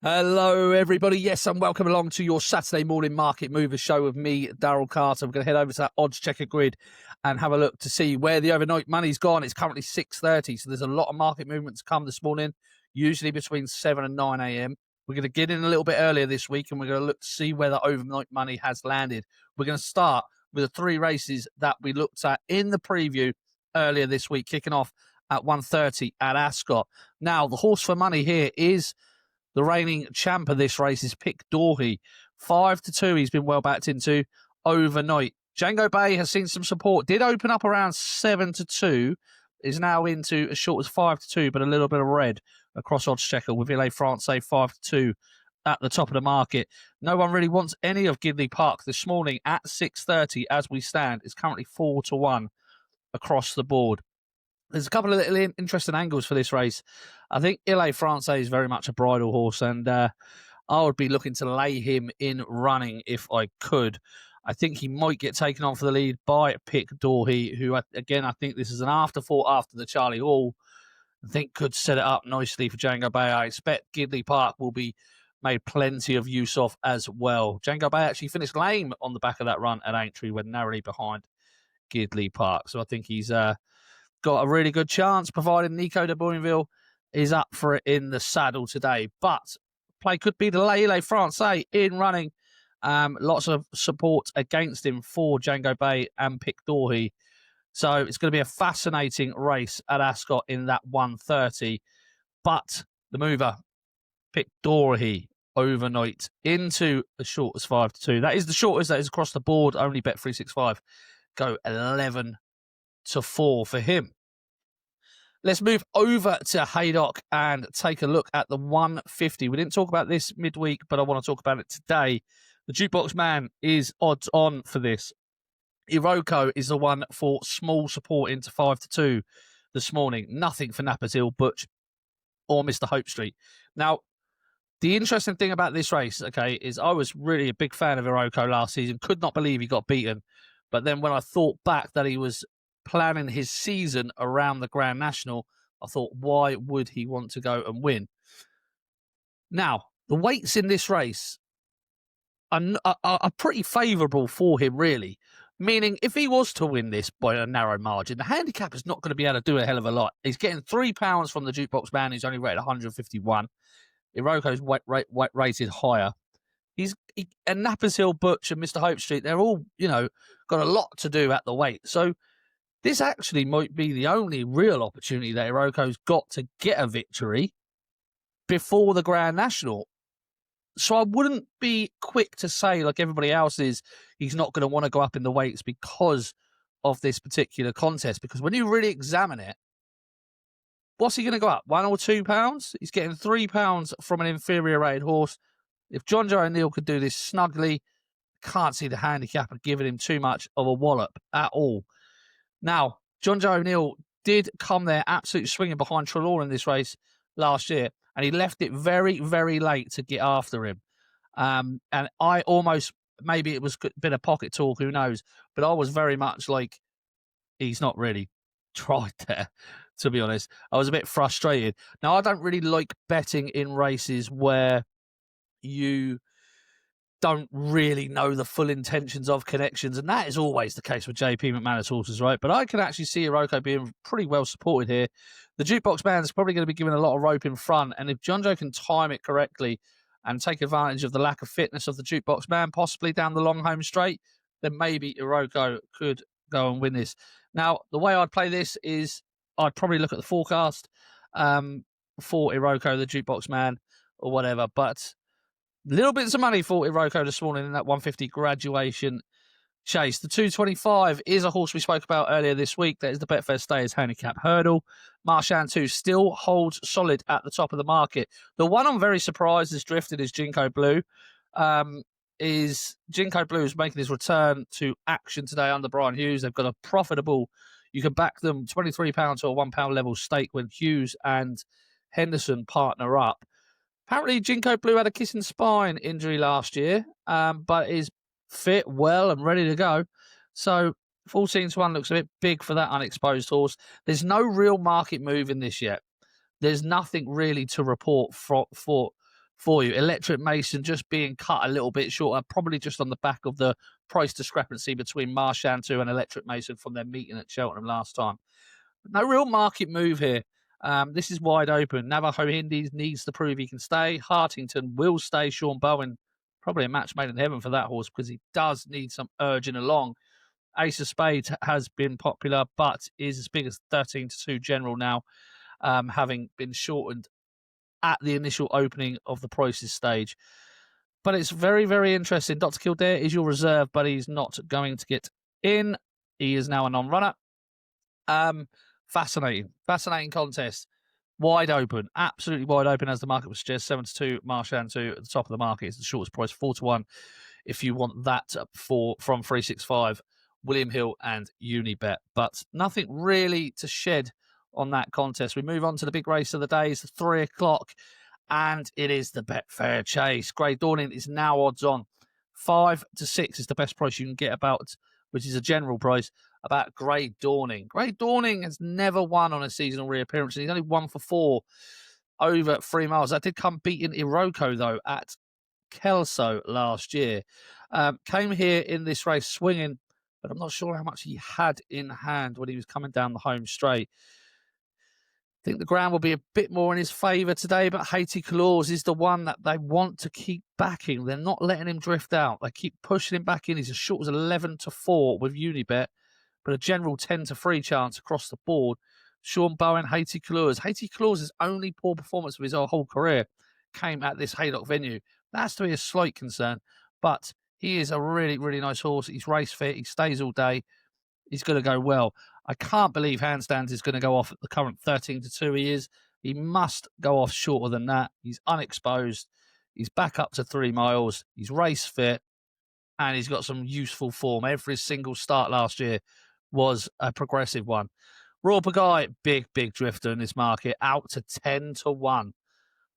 Hello, everybody. Yes, and welcome along to your Saturday morning market movers show with me, Daryl Carter. We're going to head over to that odds checker grid and have a look to see where the overnight money's gone. It's currently 6:30, so there's a lot of market movement to come this morning, usually between 7 and 9 a.m. We're going to get in a little bit earlier this week, and we're going to look to see where the overnight money has landed. We're going to start with the three races that we looked at in the preview earlier this week, kicking off at 1:30 at Ascot. Now, the horse for money here is the reigning champ of this race, is Pick Dorhe. 5-2, he's been well backed into overnight. Django Bay has seen some support. Did open up around 7-2. Is now into as short as 5-2, but a little bit of red across odds checker with Ile Francais 5-2 at the top of the market. No one really wants any of Gidley Park this morning at 6:30 as we stand. It's currently 4-1 across the board. There's a couple of little interesting angles for this race. I think Ile Francais is very much a bridle horse, and I would be looking to lay him in running if I could. I think he might get taken on for the lead by Pick Dorhe, who, again, I think this is an afterthought after the Charlie Hall. I think could set it up nicely for Django Bay. I expect Gidley Park will be made plenty of use of as well. Django Bay actually finished lame on the back of that run at Aintree when narrowly behind Gidley Park. So I think he's got a really good chance, provided Nico de Boinville is up for it in the saddle today. But play could be the Ile Francais in running. Lots of support against him for Django Bay and Pick Dorhe. So it's going to be a fascinating race at Ascot in that 1:30. But the mover, Pick Dorhe, overnight into as short as 5-2. That is the shortest. That is across the board. Only Bet365 go 11-4 for him. Let's move over to Haydock and take a look at the 150. We didn't talk about this midweek, but I want to talk about it today. The Jukebox Man is odds on for this. Iroko is the one for small support into 5-2 this morning. Nothing for Nappers Hill, Butch, or Mr. Hope Street. Now, the interesting thing about this race, okay, is I was really a big fan of Iroko last season. Could not believe he got beaten. But then when I thought back that he was planning his season around the Grand National, I thought, why would he want to go and win? Now, the weights in this race are pretty favourable for him, really. Meaning, if he was to win this by a narrow margin, the handicap is not going to be able to do a hell of a lot. He's getting £3 from the Jukebox Man, who's only rated 151. Iroko's rated higher. And Nappers Hill, Butch, and Mr. Hope Street, they're all, got a lot to do at the weight. So this actually might be the only real opportunity that Iroko's got to get a victory before the Grand National. So I wouldn't be quick to say, like everybody else is, he's not going to want to go up in the weights because of this particular contest. Because when you really examine it, what's he going to go up? £1 or £2? He's getting £3 from an inferior rated horse. If John Joe O'Neill could do this snugly, can't see the handicap of giving him too much of a wallop at all. Now, John Joe O'Neill did come there absolutely swinging behind Trelaw in this race last year, and he left it very, very late to get after him. And I almost, maybe it was a bit of pocket talk, who knows, but I was very much like, he's not really tried there, to be honest. I was a bit frustrated. Now, I don't really like betting in races where you don't really know the full intentions of connections, and that is always the case with JP McManus horses, right? But I can actually see Iroko being pretty well supported here. The Jukebox Man is probably going to be given a lot of rope in front, and if John Joe can time it correctly and take advantage of the lack of fitness of the Jukebox Man, possibly down the long home straight, then maybe Iroko could go and win this. Now, the way I'd play this is I'd probably look at the forecast for Iroko, the Jukebox Man, or whatever, but little bits of money for Iroko this morning in that 150 graduation chase. The 225 is a horse we spoke about earlier this week. That is the Betfair Stayers handicap hurdle. Marchand 2 still holds solid at the top of the market. The one I'm very surprised has drifted is Jinko Blue. Jinko Blue is making his return to action today under Brian Hughes. They've got a profitable, you can back them £23 to a £1 level stake when Hughes and Henderson partner up. Apparently, Jinko Blue had a kissing spine injury last year, but is fit, well, and ready to go. So 14-1 looks a bit big for that unexposed horse. There's no real market move in this yet. There's nothing really to report for for you. Electric Mason just being cut a little bit shorter, probably just on the back of the price discrepancy between Marchantu and Electric Mason from their meeting at Cheltenham last time. No real market move here. This is wide open. Navajo Indies needs to prove he can stay. Hartington will stay. Sean Bowen, probably a match made in heaven for that horse because he does need some urging along. Ace of Spades has been popular, but is as big as 13-2 general now, having been shortened at the initial opening of the prices stage. But it's very, very interesting. Dr. Kildare is your reserve, but he's not going to get in. He is now a non-runner. Fascinating contest. Wide open, absolutely wide open, as the market would suggest. 7-2, Marchantu at the top of the market. It's the shortest price, 4-1. If you want that from 365, William Hill and Unibet. But nothing really to shed on that contest. We move on to the big race of the day. It's 3 o'clock, and it is the Betfair Chase. Grey Dawning is now odds on. 5-6 is the best price you can get about, which is a general price, about Grey Dawning. Grey Dawning has never won on a seasonal reappearance, and he's only won for 4 over 3 miles. That did come beating Iroko, though, at Kelso last year. Came here in this race swinging, but I'm not sure how much he had in hand when he was coming down the home straight. I think the ground will be a bit more in his favour today, but Haiti Claus is the one that they want to keep backing. They're not letting him drift out. They keep pushing him back in. He's as short as 11-4 with Unibet, but a general 10-3 chance across the board. Sean Bowen, Haiti Claus. Haiti Claus' only poor performance of his whole career came at this Haydock venue. That has to be a slight concern, but he is a really, really nice horse. He's race fit. He stays all day. He's going to go well. I can't believe Handstands is going to go off at the current 13-2 he is. He must go off shorter than that. He's unexposed. He's back up to 3 miles. He's race fit, and he's got some useful form. Every single start last year was a progressive one. Royal Pagaille, big drifter in this market, out to 10-1.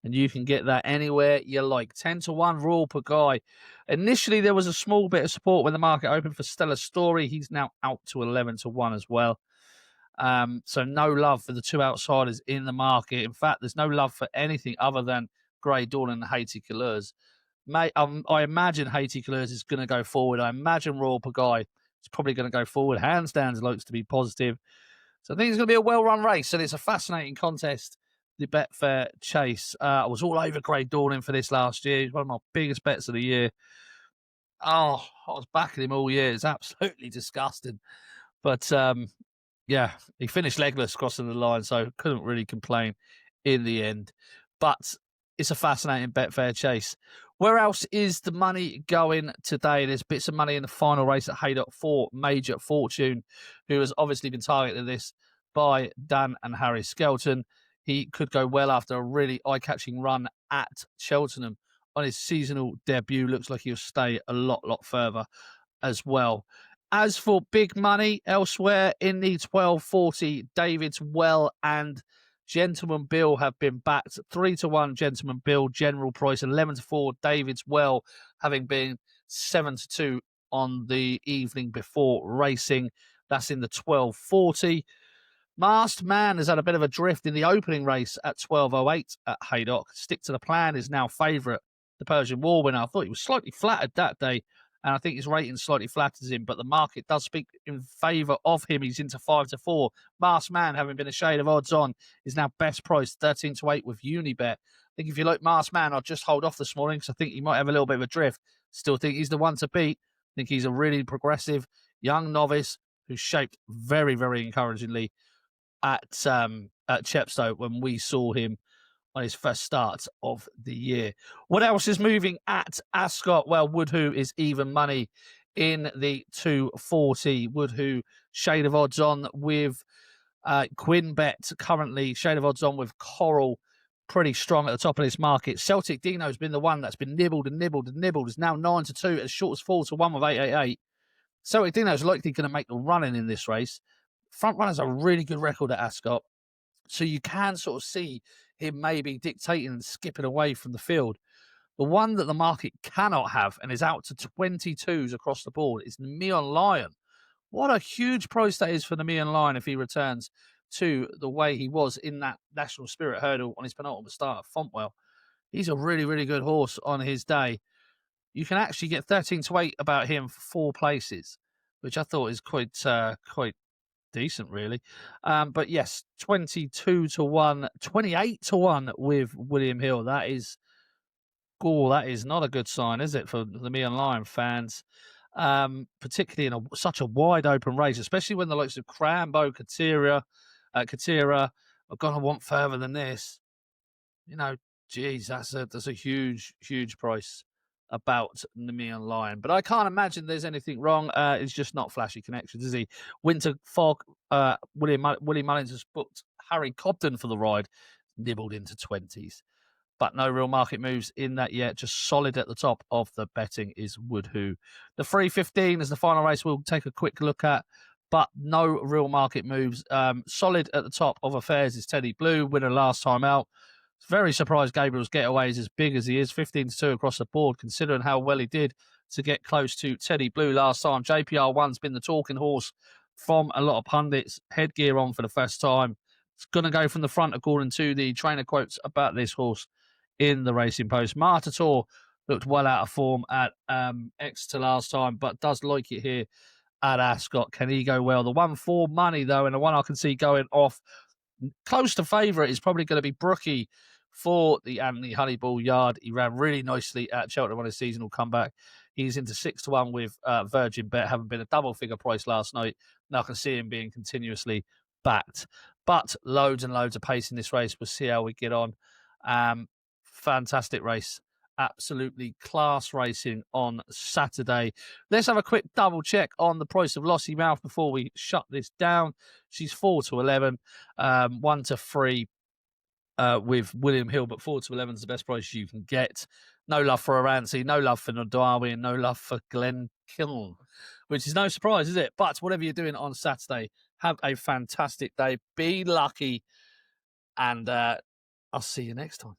And you can get that anywhere you like. 10-1, Royal Pagaille. Initially, there was a small bit of support when the market opened for Stellar Story. He's now out to 11-1 as well. So no love for the 2 outsiders in the market. In fact, there's no love for anything other than Grey Dawn and Haiti Couleurs. I imagine Haiti Couleurs is going to go forward. I imagine Royal Pagaille is probably going to go forward. Handstands looks to be positive. So I think it's going to be a well-run race, and it's a fascinating contest. The Betfair Chase. I was all over Grey Dawning for this last year. He's one of my biggest bets of the year. Oh, I was backing him all year. It's absolutely disgusting. But, yeah, he finished legless crossing the line, so couldn't really complain in the end. But it's a fascinating Betfair Chase. Where else is the money going today? There's bits of money in the final race at Haydock for Major Fortune, who has obviously been targeted this by Dan and Harry Skelton. He could go well after a really eye-catching run at Cheltenham on his seasonal debut. Looks like he'll stay a lot further as well. As for big money elsewhere in the 1240, David's Well and Gentleman Bill have been backed. 3-1 Gentleman Bill, general price 11-4. David's Well having been 7-2 on the evening before racing. That's in the 1240. Masked Man has had a bit of a drift in the opening race at 12:08 at Haydock. Stick to the Plan is now favourite. The Persian War winner. I thought he was slightly flattered that day, and I think his rating slightly flatters him, but the market does speak in favour of him. He's into 5-4. Masked Man, having been a shade of odds on, is now best priced 13-8 with Unibet. I think if you like Masked Man, I'll just hold off this morning because I think he might have a little bit of a drift. Still think he's the one to beat. I think he's a really progressive young novice who's shaped very, very encouragingly at Chepstow when we saw him on his first start of the year. What else is moving at Ascot? Well, Woodhoo is even money in the 240. Woodhoo, shade of odds on with Quinbet currently, shade of odds on with Coral, pretty strong at the top of this market. Celtic Dino's been the one that's been nibbled. Is now 9-2 as short as 4-1 with 888. Celtic Dino's likely going to make the running in this race. Front runner's a really good record at Ascot, so you can sort of see him maybe dictating and skipping away from the field. The one that the market cannot have and is out to 22s across the board is Neon Lion. What a huge price that is for the Neon Lion if he returns to the way he was in that National Spirit Hurdle on his penultimate start at Fontwell. He's a really, really good horse on his day. You can actually get 13 to 8 about him for 4 places, which I thought is quite decent, really. But yes, 22 to 1, 28 to 1 with William Hill. That is not a good sign, is it, for the Me and Lion fans? Particularly in such a wide open race, especially when the likes of Crambo, Katira are going to want further than this. You know, geez, that's a huge price about the Me and Lion. But I can't imagine there's anything wrong. It's just not flashy connections, is he? Winter Fog, Willie Mullins has booked Harry Cobden for the ride, nibbled into 20s. But no real market moves in that yet. Just solid at the top of the betting is Woodhoo. The 3:15 is the final race we'll take a quick look at, but no real market moves. Solid at the top of affairs is Teddy Blue, winner last time out. Very surprised Gabriel's getaway is as big as he is, 15 to 2 across the board, considering how well he did to get close to Teddy Blue last time. JPR1's been the talking horse from a lot of pundits. Headgear on for the first time. It's going to go from the front, according to the trainer quotes about this horse in the Racing Post. Martator looked well out of form at Exeter last time, but does like it here at Ascot. Can he go well? The 1-4 money, though, and the one I can see going off close to favourite is probably going to be Brookie for the Anthony Honeyball yard. He ran really nicely at Cheltenham on his seasonal comeback. He's into 6 to 1 with Virgin Bet, having been a double figure price last night. Now I can see him being continuously backed. But loads and loads of pace in this race. We'll see how we get on. Fantastic race. Absolutely class racing on Saturday. Let's have a quick double check on the price of Lossy Mouth before we shut this down. She's 4 to 11, 1 to 3 with William Hill, but 4 to 11 is the best price you can get. No love for Aranci, no love for Nodawi, and no love for Glen Kiln, which is no surprise, is it? But whatever you're doing on Saturday, have a fantastic day. Be lucky, and I'll see you next time.